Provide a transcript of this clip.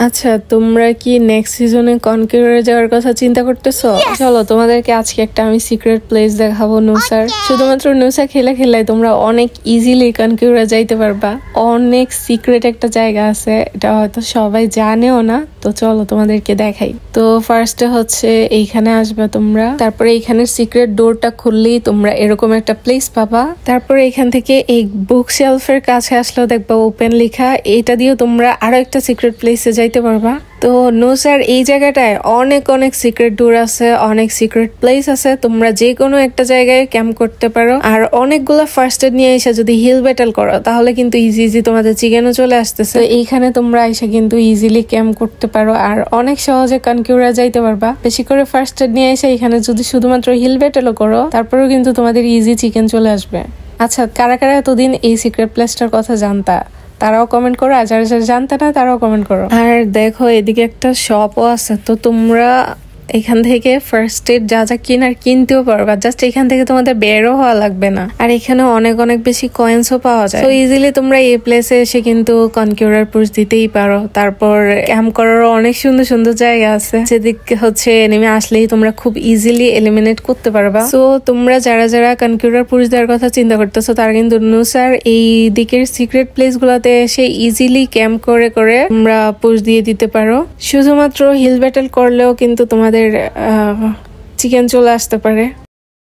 আচ্ছা, তোমরা কি নেক্সট সিজনে কনকিউরে যাওয়ার কথা চিন্তা করতেছো? চলো তোমাদেরকে আজকে একটা আমি সিক্রেট প্লেস দেখাবো নুসার। শুধুমাত্র নুসা খেলে তোমরা অনেক ইজিলি কনকিউরে যাইতে পারবা। অনেক সিক্রেট একটা জায়গা আছে, এটা হয়তো সবাই জানেও না। তো চলো তোমাদেরকে দেখাই। তো ফার্স্টে হচ্ছে এইখানে আসবে তোমরা, তারপরে এইখানের সিক্রেট ডোরটা খুললেই তোমরা এরকম একটা প্লেস পাবা। তারপরে এখান থেকে এই বুক শেলফের কাছে আসলেও দেখবা ওপেন লেখা, এটা দিয়েও তোমরা আরো একটা সিক্রেট প্লেসে যাইতে পারবা। তো নুসার এই জায়গাটায় অনেক সিক্রেট ডোর আছে, অনেক সিক্রেট প্লেস আছে। তোমরা যে কোনো একটা জায়গায় ক্যাম্প করতে পারো। আর অনেকগুলো ফার্স্ট এড নিয়ে এসে যদি হিল ব্যাটেল করো তাহলে কিন্তু ইজি তোমাদের চিকেনও চলে আসতেছে। এইখানে তোমরা এসে কিন্তু ইজিলি ক্যাম্প করতে পারো আর অনেক সহজে কনকিউরা যাইতে পারবা। বেশি করে ফার্স্ট এড নিয়ে এসে এখানে যদি শুধুমাত্র হিল ব্যাটেলও করো তারপরেও কিন্তু তোমাদের ইজি চিকেন চলে আসবে। আচ্ছা, কারা এতদিন এই সিক্রেট প্লেসটার কথা জানতা তারাও কমেন্ট করো, আর যারা জানতে না তারাও কমেন্ট করো। আর দেখো এদিকে একটা শপও আছে, তো তোমরা এখান থেকে ফার্স্ট এড যা কিনার কিনতেও পারবা। জাস্ট এখান থেকে তোমাদের বেরও হওয়া লাগবে না। আর এখানে অনেক বেশি কয়েন্সও পাওয়া যায়। তো ইজিলি তোমরা এই প্লেসে এসে কিন্তু কনকিউরার পুশ দিতেই পারো। তারপর ক্যাম্প করারও অনেক সুন্দর জায়গা আছে, যেদিকে হচ্ছে এনিমি আসলেই তোমরা খুব ইজিলি এলিমিনেট করতে পারবা। তো তোমরা যারা কনকিউরার পুশ দেওয়ার কথা চিন্তা করতেছো তারা কিন্তু নুসার এই দিকের সিক্রেট প্লেস গুলাতে এসে ইজিলি ক্যাম্প করে তোমরা পুশ দিয়ে দিতে পারো। শুধুমাত্র হিল ব্যাটেল করলেও কিন্তু তোমাদের চিকেন চলে আসতে পারে।